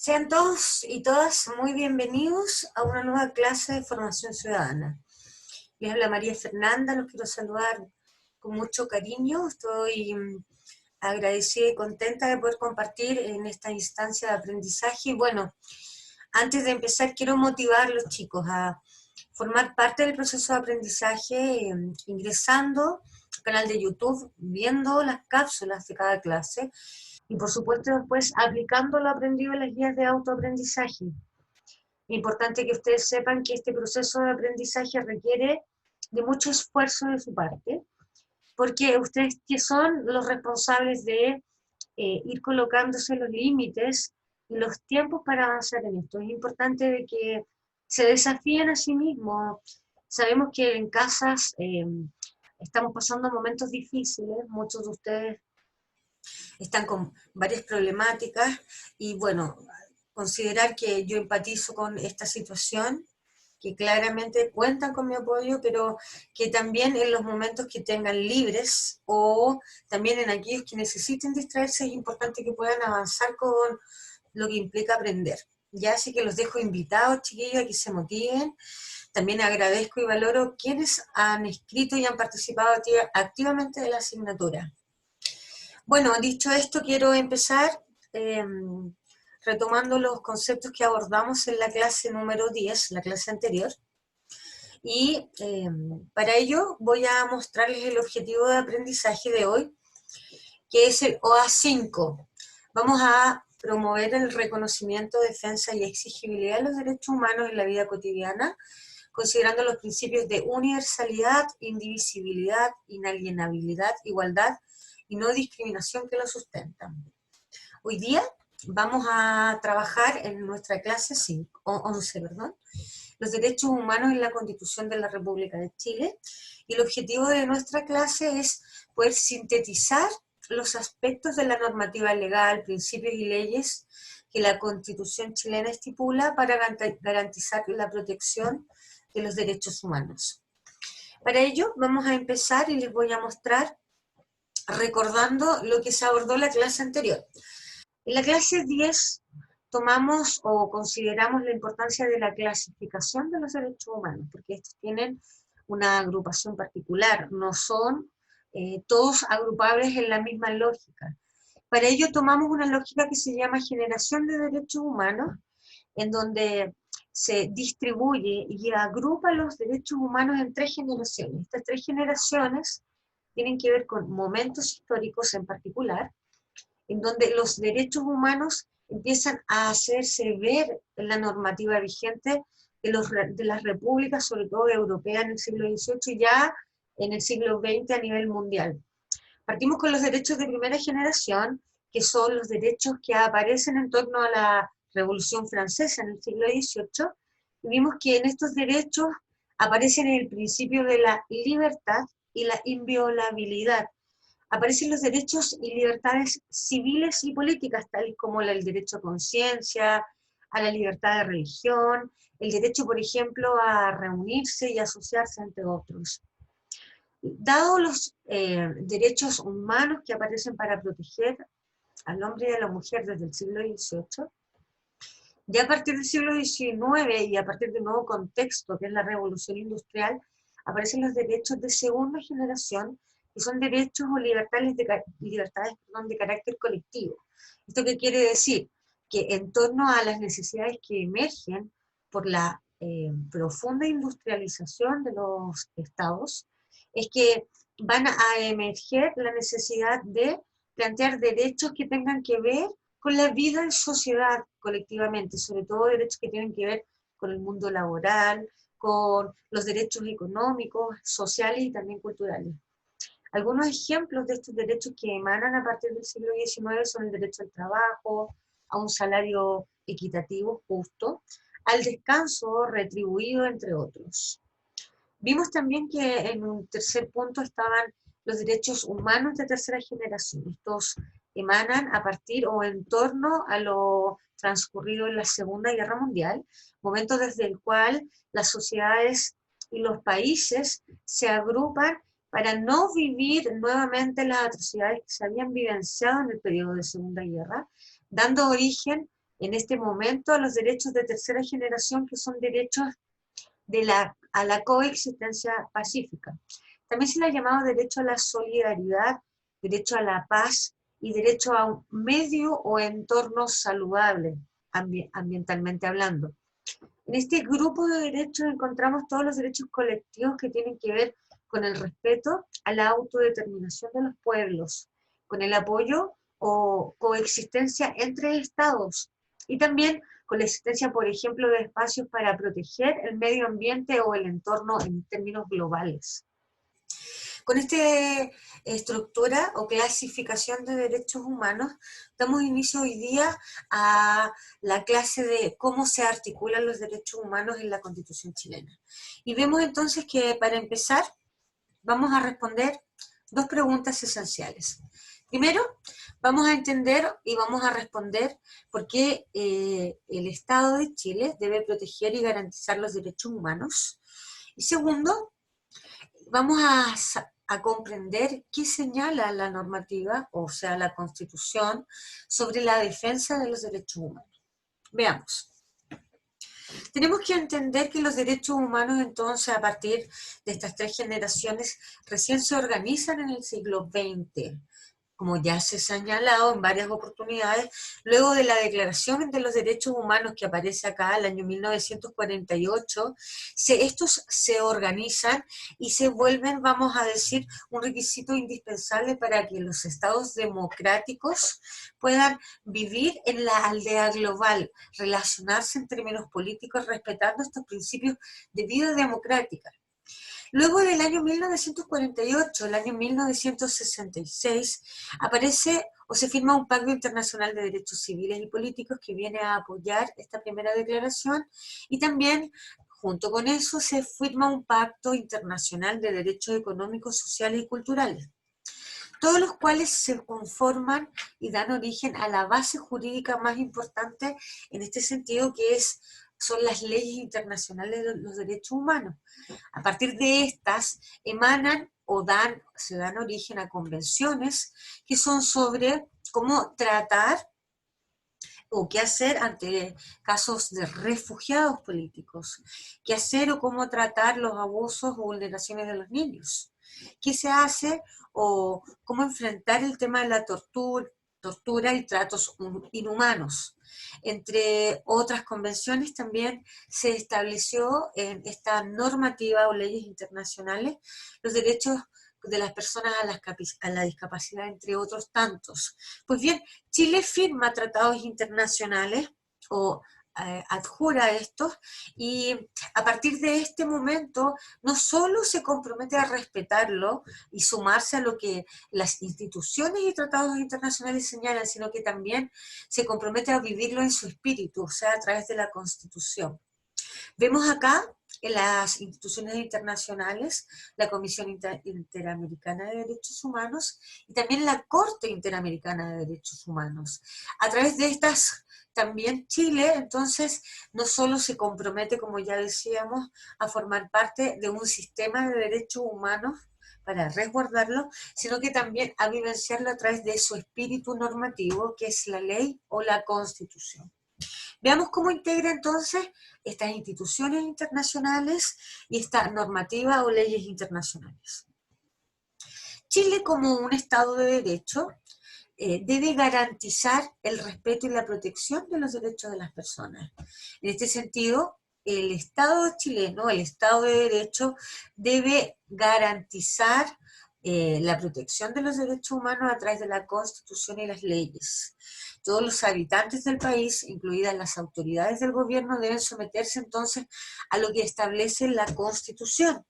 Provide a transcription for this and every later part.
Sean todos y todas muy bienvenidos a una nueva clase de formación ciudadana. Les habla María Fernanda, los quiero saludar con mucho cariño. Estoy agradecida y contenta de poder compartir en esta instancia de aprendizaje. Y bueno, antes de empezar quiero motivar a los chicos a formar parte del proceso de aprendizaje ingresando al canal de YouTube, viendo las cápsulas de cada clase, y por supuesto después aplicando lo aprendido en las guías de autoaprendizaje. Es importante que ustedes sepan que este proceso de aprendizaje requiere de mucho esfuerzo de su parte, porque ustedes que son los responsables de ir colocándose los límites y los tiempos para avanzar en esto. Es importante de que se desafíen a sí mismos. Sabemos que en casas estamos pasando momentos difíciles, muchos de ustedes están con varias problemáticas y bueno, considerar que yo empatizo con esta situación, que claramente cuentan con mi apoyo, pero que también en los momentos que tengan libres o también en aquellos que necesiten distraerse es importante que puedan avanzar con lo que implica aprender. Ya así que los dejo invitados, chiquillos, a que se motiven. También agradezco y valoro quienes han escrito y han participado activamente de la asignatura. Bueno, dicho esto, quiero empezar retomando los conceptos que abordamos en la clase número 10, la clase anterior. Y para ello voy a mostrarles el objetivo de aprendizaje de hoy, que es el OA5. Vamos a promover el reconocimiento, defensa y exigibilidad de los derechos humanos en la vida cotidiana, considerando los principios de universalidad, indivisibilidad, inalienabilidad, igualdad y no discriminación que lo sustentan. Hoy día vamos a trabajar en nuestra clase 11, los derechos humanos en la Constitución de la República de Chile, y el objetivo de nuestra clase es poder sintetizar los aspectos de la normativa legal, principios y leyes que la Constitución chilena estipula para garantizar la protección de los derechos humanos. Para ello vamos a empezar y les voy a mostrar recordando lo que se abordó en la clase anterior. En la clase 10 tomamos o consideramos la importancia de la clasificación de los derechos humanos, porque estos tienen una agrupación particular, no son todos agrupables en la misma lógica. Para ello tomamos una lógica que se llama generación de derechos humanos, en donde se distribuye y agrupa los derechos humanos en 3 generaciones. Estas 3 generaciones tienen que ver con momentos históricos en particular, en donde los derechos humanos empiezan a hacerse ver en la normativa vigente de las repúblicas, sobre todo europeas en el siglo XVIII y ya en el siglo XX a nivel mundial. Partimos con los derechos de primera generación, que son los derechos que aparecen en torno a la Revolución Francesa en el siglo XVIII, y vimos que en estos derechos aparecen el principio de la libertad y la inviolabilidad. Aparecen los derechos y libertades civiles y políticas, tal como el derecho a conciencia, a la libertad de religión, el derecho, por ejemplo, a reunirse y asociarse, entre otros. Dado los derechos humanos que aparecen para proteger al hombre y a la mujer desde el siglo XVIII, ya a partir del siglo XIX y a partir del nuevo contexto, que es la revolución industrial, aparecen los derechos de segunda generación, que son derechos o libertades de carácter colectivo. ¿Esto qué quiere decir? Que en torno a las necesidades que emergen por la profunda industrialización de los estados, es que van a emerger la necesidad de plantear derechos que tengan que ver con la vida en sociedad colectivamente, sobre todo derechos que tienen que ver con el mundo laboral, con los derechos económicos, sociales y también culturales. Algunos ejemplos de estos derechos que emanan a partir del siglo XIX son el derecho al trabajo, a un salario equitativo, justo, al descanso retribuido, entre otros. Vimos también que en un tercer punto estaban los derechos humanos de tercera generación. Estos emanan a partir o en torno a lo transcurrido en la Segunda Guerra Mundial, momento desde el cual las sociedades y los países se agrupan para no vivir nuevamente las atrocidades que se habían vivenciado en el periodo de Segunda Guerra, dando origen en este momento a los derechos de tercera generación, que son derechos a la coexistencia pacífica. También se le ha llamado derecho a la solidaridad, derecho a la paz y derecho a un medio o entorno saludable, ambientalmente hablando. En este grupo de derechos encontramos todos los derechos colectivos que tienen que ver con el respeto a la autodeterminación de los pueblos, con el apoyo o coexistencia entre estados, y también con la existencia, por ejemplo, de espacios para proteger el medio ambiente o el entorno en términos globales. Con esta estructura o clasificación de derechos humanos, damos inicio hoy día a la clase de cómo se articulan los derechos humanos en la Constitución chilena. Y vemos entonces que, para empezar, vamos a responder dos preguntas esenciales. Primero, vamos a entender y vamos a responder por qué el Estado de Chile debe proteger y garantizar los derechos humanos. Y segundo, vamos a comprender qué señala la normativa, o sea, la Constitución, sobre la defensa de los derechos humanos. Veamos. Tenemos que entender que los derechos humanos, entonces, a partir de estas tres generaciones, recién se organizan en el siglo XX. Como ya se ha señalado en varias oportunidades, luego de la Declaración de los Derechos Humanos que aparece acá, el año 1948, estos se organizan y se vuelven, vamos a decir, un requisito indispensable para que los estados democráticos puedan vivir en la aldea global, relacionarse en términos políticos respetando estos principios de vida democrática. Luego del año 1948, el año 1966, aparece o se firma un Pacto Internacional de Derechos Civiles y Políticos que viene a apoyar esta primera declaración, y también, junto con eso, se firma un Pacto Internacional de Derechos Económicos, Sociales y Culturales, todos los cuales se conforman y dan origen a la base jurídica más importante en este sentido, que son las leyes internacionales de los derechos humanos. A partir de estas emanan o se dan origen a convenciones que son sobre cómo tratar o qué hacer ante casos de refugiados políticos, qué hacer o cómo tratar los abusos o vulneraciones de los niños, qué se hace o cómo enfrentar el tema de la tortura y tratos inhumanos. Entre otras convenciones, también se estableció en esta normativa o leyes internacionales los derechos de las personas a la discapacidad, entre otros tantos. Pues bien, Chile firma tratados internacionales o adjura a estos, y a partir de este momento no solo se compromete a respetarlo y sumarse a lo que las instituciones y tratados internacionales señalan, sino que también se compromete a vivirlo en su espíritu, o sea, a través de la Constitución. Vemos acá en las instituciones internacionales la Comisión Interamericana de Derechos Humanos y también la Corte Interamericana de Derechos Humanos. A través de estas, también Chile, entonces, no solo se compromete, como ya decíamos, a formar parte de un sistema de derechos humanos para resguardarlo, sino que también a vivenciarlo a través de su espíritu normativo, que es la ley o la Constitución. Veamos cómo integra entonces estas instituciones internacionales y esta normativa o leyes internacionales. Chile, como un Estado de Derecho, debe garantizar el respeto y la protección de los derechos de las personas. En este sentido, el Estado chileno, el Estado de Derecho, debe garantizar la protección de los derechos humanos a través de la Constitución y las leyes. Todos los habitantes del país, incluidas las autoridades del gobierno, deben someterse entonces a lo que establece la Constitución.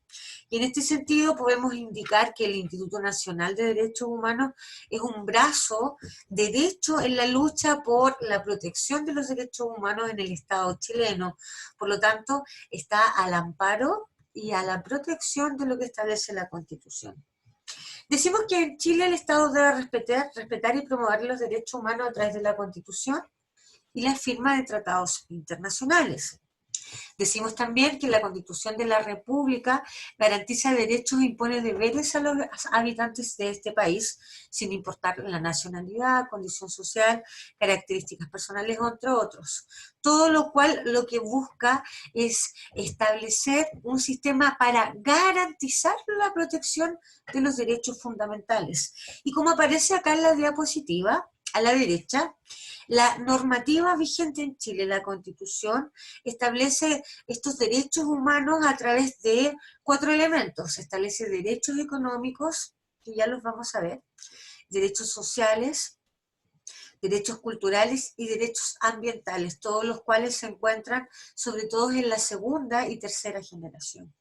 Y en este sentido podemos indicar que el Instituto Nacional de Derechos Humanos es un brazo derecho en la lucha por la protección de los derechos humanos en el Estado chileno. Por lo tanto, está al amparo y a la protección de lo que establece la Constitución. Decimos que en Chile el Estado debe respetar y promover los derechos humanos a través de la Constitución y la firma de tratados internacionales. Decimos también que la Constitución de la República garantiza derechos e impone deberes a los habitantes de este país, sin importar la nacionalidad, condición social, características personales, entre otros. Todo lo cual lo que busca es establecer un sistema para garantizar la protección de los derechos fundamentales. Y como aparece acá en la diapositiva, a la derecha, la normativa vigente en Chile, la Constitución, establece estos derechos humanos a través de 4 elementos. Establece derechos económicos, que ya los vamos a ver, derechos sociales, derechos culturales y derechos ambientales, todos los cuales se encuentran sobre todo en la segunda y tercera generación.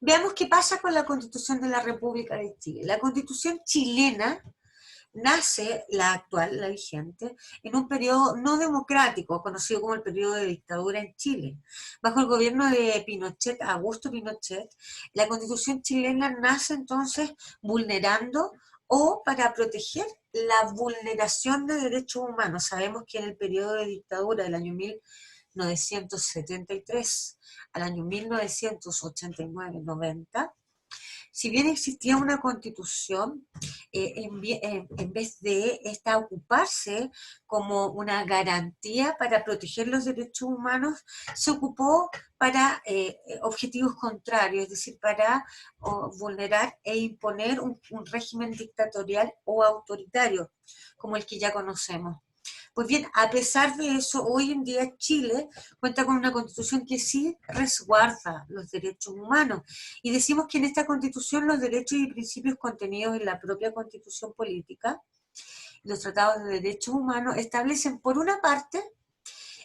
Veamos qué pasa con la Constitución de la República de Chile. La Constitución chilena nace, la actual, la vigente, en un periodo no democrático, conocido como el periodo de dictadura en Chile. Bajo el gobierno de Pinochet, Augusto Pinochet, la Constitución chilena nace entonces vulnerando o para proteger la vulneración de derechos humanos. Sabemos que en el periodo de dictadura del año 1973 al año 1989-90, si bien existía una constitución, en vez de esta ocuparse como una garantía para proteger los derechos humanos, se ocupó para objetivos contrarios, es decir, para vulnerar e imponer un régimen dictatorial o autoritario, como el que ya conocemos. Pues bien, a pesar de eso, hoy en día Chile cuenta con una constitución que sí resguarda los derechos humanos. Y decimos que en esta constitución los derechos y principios contenidos en la propia constitución política, los tratados de derechos humanos, establecen por una parte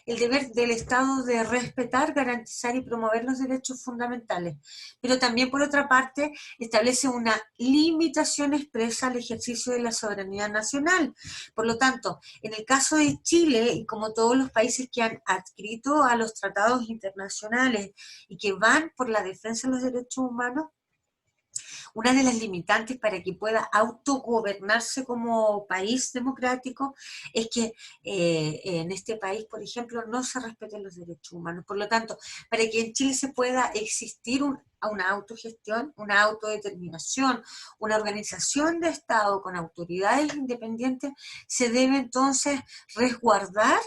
el deber del Estado de respetar, garantizar y promover los derechos fundamentales, pero también por otra parte establece una limitación expresa al ejercicio de la soberanía nacional. Por lo tanto, en el caso de Chile, y como todos los países que han adscrito a los tratados internacionales y que van por la defensa de los derechos humanos, una de las limitantes para que pueda autogobernarse como país democrático es que en este país, por ejemplo, no se respeten los derechos humanos. Por lo tanto, para que en Chile se pueda existir una autogestión, una autodeterminación, una organización de Estado con autoridades independientes, se debe entonces resguardar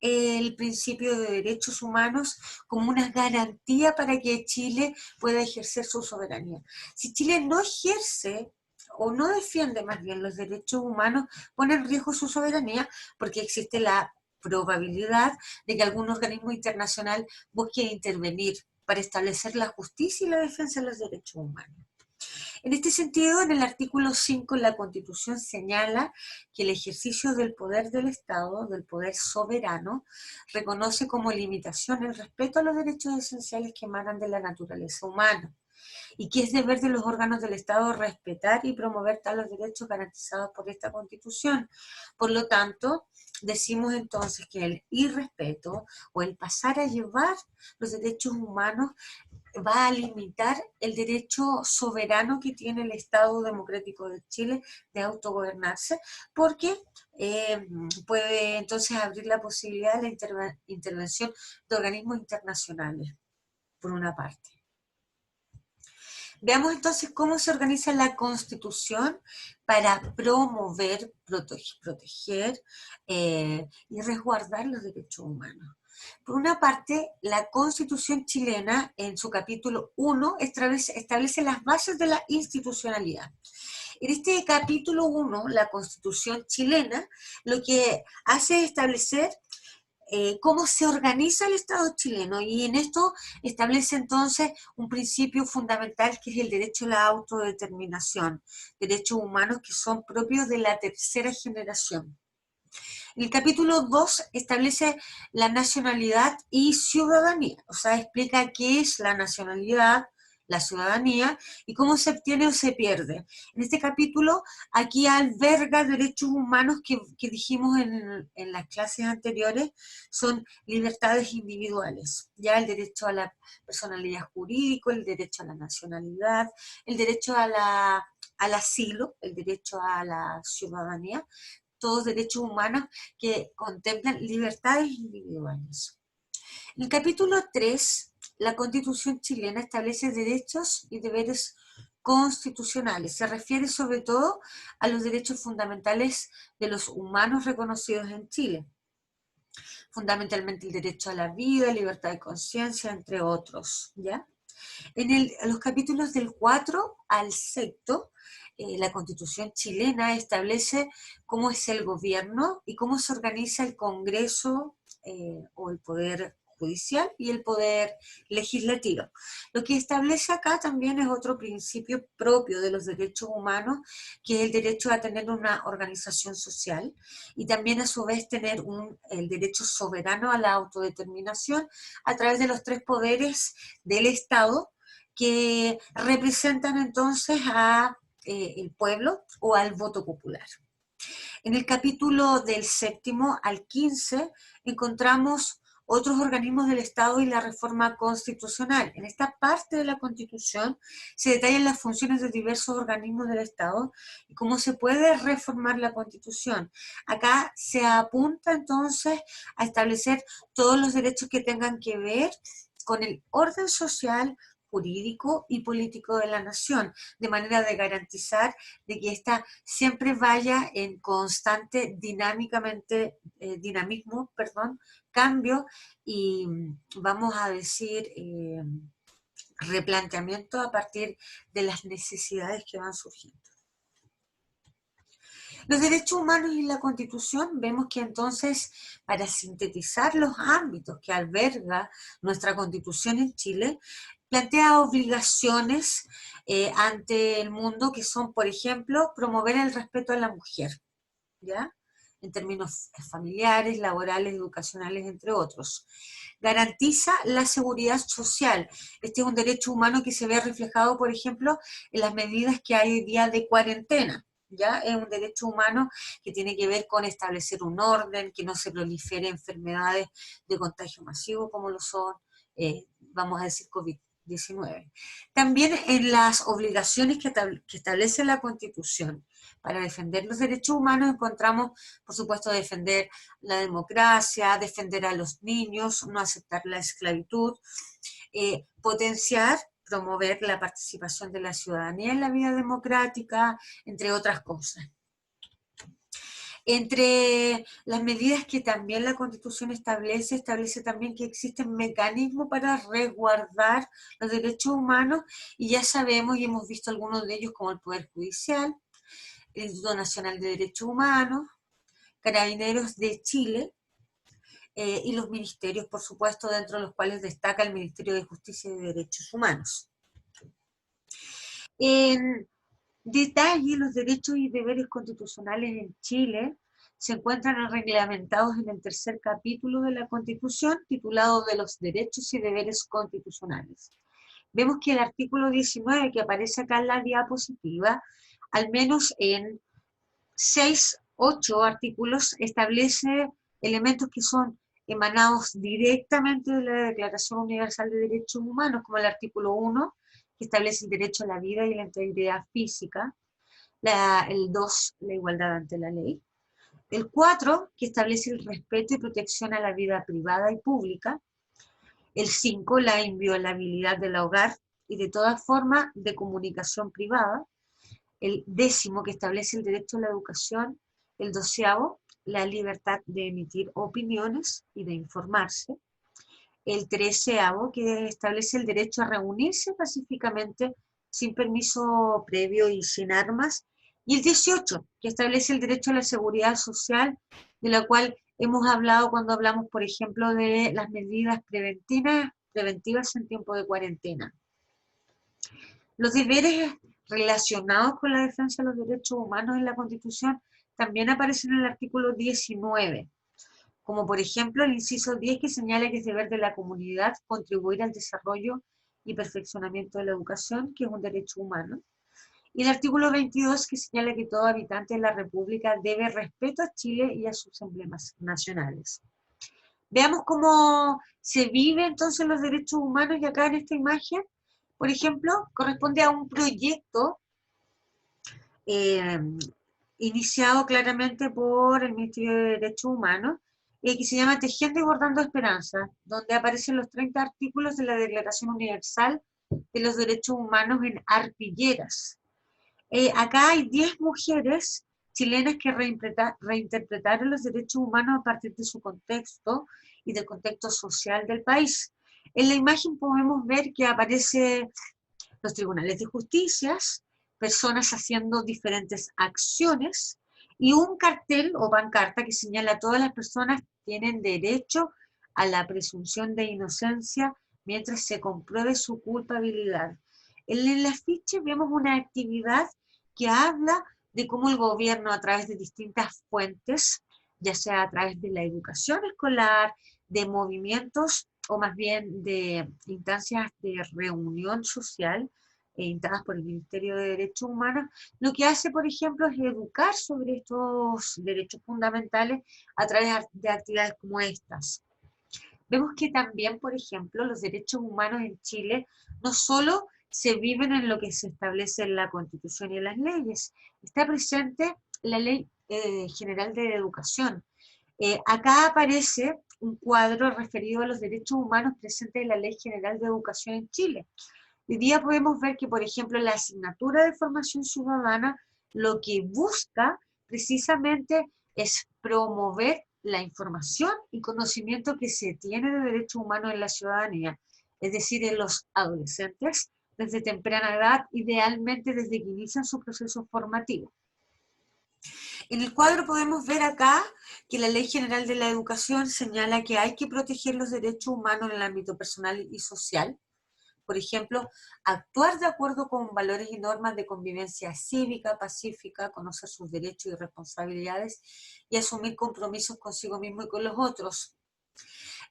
el principio de derechos humanos como una garantía para que Chile pueda ejercer su soberanía. Si Chile no ejerce o no defiende más bien los derechos humanos, pone en riesgo su soberanía porque existe la probabilidad de que algún organismo internacional busque intervenir para establecer la justicia y la defensa de los derechos humanos. En este sentido, en el artículo 5 de la Constitución señala que el ejercicio del poder del Estado, del poder soberano, reconoce como limitación el respeto a los derechos esenciales que emanan de la naturaleza humana y que es deber de los órganos del Estado respetar y promover tales derechos garantizados por esta Constitución. Por lo tanto, decimos entonces que el irrespeto o el pasar a llevar los derechos humanos va a limitar el derecho soberano que tiene el Estado Democrático de Chile de autogobernarse, porque puede entonces abrir la posibilidad de la intervención de organismos internacionales, por una parte. Veamos entonces cómo se organiza la Constitución para promover, proteger y resguardar los derechos humanos. Por una parte, la Constitución chilena, en su capítulo 1, establece las bases de la institucionalidad. En este capítulo 1, la Constitución chilena lo que hace es establecer cómo se organiza el Estado chileno, y en esto establece entonces un principio fundamental que es el derecho a la autodeterminación, derechos humanos que son propios de la tercera generación. El capítulo 2 establece la nacionalidad y ciudadanía, o sea, explica qué es la nacionalidad, la ciudadanía y cómo se obtiene o se pierde. En este capítulo, aquí alberga derechos humanos que dijimos en las clases anteriores, son libertades individuales, ya el derecho a la personalidad jurídica, el derecho a la nacionalidad, el derecho al asilo, el derecho a la ciudadanía, todos derechos humanos que contemplan libertades individuales. En el capítulo 3, la Constitución chilena establece derechos y deberes constitucionales. Se refiere sobre todo a los derechos fundamentales de los humanos reconocidos en Chile, fundamentalmente el derecho a la vida, libertad de conciencia, entre otros, ¿ya? En los capítulos del 4 al 6, la Constitución chilena establece cómo es el gobierno y cómo se organiza el Congreso o el Poder Judicial y el Poder Legislativo. Lo que establece acá también es otro principio propio de los derechos humanos, que es el derecho a tener una organización social y también a su vez tener el derecho soberano a la autodeterminación a través de los tres poderes del Estado, que representan entonces a el pueblo o al voto popular. En el capítulo del 7 al 15 encontramos otros organismos del Estado y la reforma constitucional. En esta parte de la Constitución se detallan las funciones de diversos organismos del Estado y cómo se puede reformar la Constitución. Acá se apunta entonces a establecer todos los derechos que tengan que ver con el orden social, jurídico y político de la nación, de manera de garantizar de que ésta siempre vaya en constante dinamismo, cambio y vamos a decir replanteamiento a partir de las necesidades que van surgiendo. Los derechos humanos y la Constitución, vemos que entonces, para sintetizar los ámbitos que alberga nuestra Constitución en Chile, plantea obligaciones ante el mundo que son, por ejemplo, promover el respeto a la mujer, ¿ya? En términos familiares, laborales, educacionales, entre otros. Garantiza la seguridad social. Este es un derecho humano que se ve reflejado, por ejemplo, en las medidas que hay hoy día de cuarentena. ¿Ya? Es un derecho humano que tiene que ver con establecer un orden, que no se prolifere enfermedades de contagio masivo como lo son, vamos a decir, COVID-19. También en las obligaciones que establece la Constitución para defender los derechos humanos encontramos, por supuesto, defender la democracia, defender a los niños, no aceptar la esclavitud, potenciar, promover la participación de la ciudadanía en la vida democrática, entre otras cosas. Entre las medidas que también la Constitución establece también que existen mecanismos para resguardar los derechos humanos y ya sabemos y hemos visto algunos de ellos como el Poder Judicial, el Instituto Nacional de Derechos Humanos, Carabineros de Chile, y los ministerios, por supuesto, dentro de los cuales destaca el Ministerio de Justicia y de Derechos Humanos. En detalle, los derechos y deberes constitucionales en Chile se encuentran reglamentados en el tercer capítulo de la Constitución, titulado de los derechos y deberes constitucionales. Vemos que el artículo 19, que aparece acá en la diapositiva, al menos en 8 artículos, establece elementos que son emanados directamente de la Declaración Universal de Derechos Humanos, como el artículo 1, que establece el derecho a la vida y la integridad física, el 2, la igualdad ante la ley, el 4, que establece el respeto y protección a la vida privada y pública, el 5, la inviolabilidad del hogar y de toda forma de comunicación privada, el 10, que establece el derecho a la educación, el 12, la libertad de emitir opiniones y de informarse, el 13, que establece el derecho a reunirse pacíficamente sin permiso previo y sin armas, y el 18, que establece el derecho a la seguridad social, de la cual hemos hablado cuando hablamos, por ejemplo, de las medidas preventivas en tiempo de cuarentena. Los deberes relacionados con la defensa de los derechos humanos en la Constitución también aparecen en el artículo 19, como por ejemplo el inciso 10, que señala que es deber de la comunidad contribuir al desarrollo y perfeccionamiento de la educación, que es un derecho humano, y el artículo 22, que señala que todo habitante de la República debe respeto a Chile y a sus emblemas nacionales. Veamos cómo se vive entonces los derechos humanos, y acá en esta imagen, por ejemplo, corresponde a un proyecto iniciado claramente por el Ministerio de Derechos Humanos, que se llama Tejiendo y Bordando Esperanza, donde aparecen los 30 artículos de la Declaración Universal de los Derechos Humanos en arpilleras. Acá hay 10 mujeres chilenas que reinterpretaron los derechos humanos a partir de su contexto y del contexto social del país. En la imagen podemos ver que aparecen los tribunales de justicia, personas haciendo diferentes acciones y un cartel o pancarta que señala a todas las personas que tienen derecho a la presunción de inocencia mientras se compruebe su culpabilidad. En el afiche vemos una actividad que habla de cómo el gobierno a través de distintas fuentes, ya sea a través de la educación escolar, de movimientos o más bien de instancias de reunión social, instadas por el Ministerio de Derechos Humanos, lo que hace, por ejemplo, es educar sobre estos derechos fundamentales a través de actividades como estas. Vemos que también, por ejemplo, los derechos humanos en Chile no solo se viven en lo que se establece en la Constitución y en las leyes, está presente la Ley General de Educación. Acá aparece un cuadro referido a los derechos humanos presentes en la Ley General de Educación en Chile. Hoy día podemos ver que, por ejemplo, la asignatura de formación ciudadana lo que busca precisamente es promover la información y conocimiento que se tiene de derechos humanos en la ciudadanía, es decir, en los adolescentes desde temprana edad, idealmente desde que inician su proceso formativo. En el cuadro podemos ver acá que la Ley General de la Educación señala que hay que proteger los derechos humanos en el ámbito personal y social. Por ejemplo, actuar de acuerdo con valores y normas de convivencia cívica, pacífica, conocer sus derechos y responsabilidades y asumir compromisos consigo mismo y con los otros.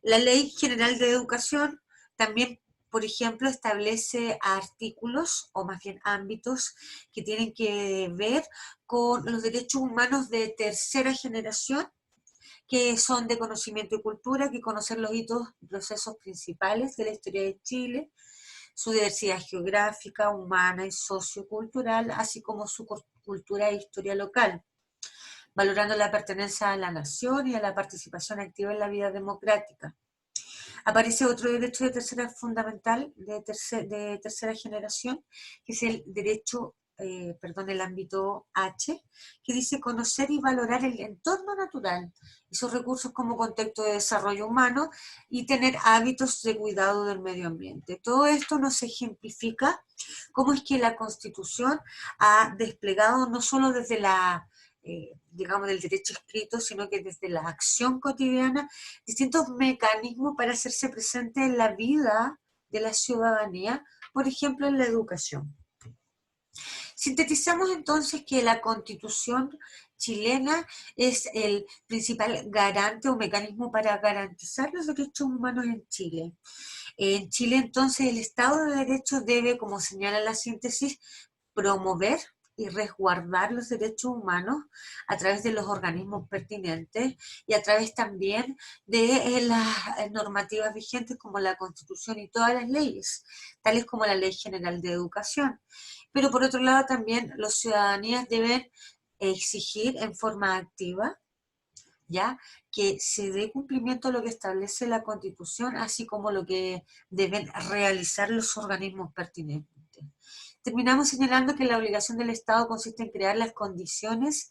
La Ley General de Educación también, por ejemplo, establece artículos o más bien ámbitos que tienen que ver con los derechos humanos de tercera generación, que son de conocimiento y cultura, que conocen los hitos y procesos principales de la historia de Chile, su diversidad geográfica, humana y sociocultural, así como su cultura e historia local, valorando la pertenencia a la nación y a la participación activa en la vida democrática. Aparece otro derecho de tercera fundamental, de tercera generación, que es el derecho, el ámbito H, que dice conocer y valorar el entorno natural y sus recursos como contexto de desarrollo humano y tener hábitos de cuidado del medio ambiente. Todo esto nos ejemplifica cómo es que la Constitución ha desplegado no solo desde digamos, del derecho escrito, sino que desde la acción cotidiana, distintos mecanismos para hacerse presente en la vida de la ciudadanía, por ejemplo, en la educación. Sintetizamos entonces que la Constitución chilena es el principal garante o mecanismo para garantizar los derechos humanos en Chile. En Chile, entonces, el Estado de Derecho debe, como señala la síntesis, promover y resguardar los derechos humanos a través de los organismos pertinentes y a través también de las normativas vigentes como la Constitución y todas las leyes, tales como la Ley General de Educación. Pero por otro lado también los ciudadanías deben exigir en forma activa, ¿ya?, que se dé cumplimiento a lo que establece la Constitución, así como lo que deben realizar los organismos pertinentes. Terminamos señalando que la obligación del Estado consiste en crear las condiciones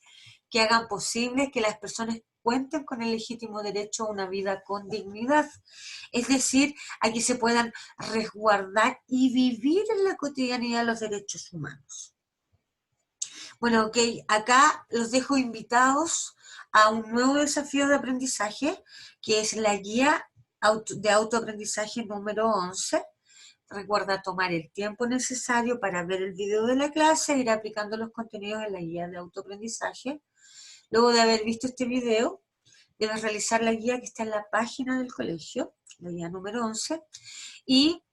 que hagan posible que las personas cuenten con el legítimo derecho a una vida con dignidad, es decir, a que se puedan resguardar y vivir en la cotidianidad los derechos humanos. Bueno, ok, acá los dejo invitados a un nuevo desafío de aprendizaje, que es la guía de autoaprendizaje número 11. Recuerda tomar el tiempo necesario para ver el video de la clase e ir aplicando los contenidos de la guía de autoaprendizaje. Luego de haber visto este video, debes realizar la guía que está en la página del colegio, la guía número 11, y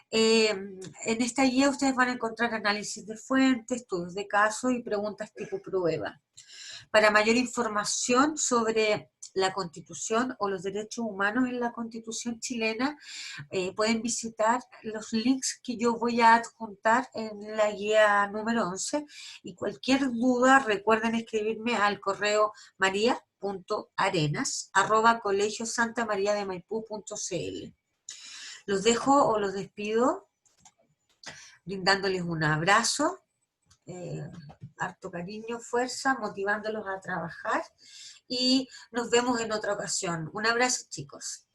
en esta guía ustedes van a encontrar análisis de fuentes, estudios de casos y preguntas tipo prueba. Para mayor información sobre la Constitución o los derechos humanos en la Constitución chilena, pueden visitar los links que yo voy a adjuntar en la guía número 11, y cualquier duda recuerden escribirme al correo maría.arenas@colegiosantamaríademaipú.cl. Los dejo o los despido brindándoles un abrazo, harto cariño, fuerza, motivándolos a trabajar y nos vemos en otra ocasión. Un abrazo, chicos.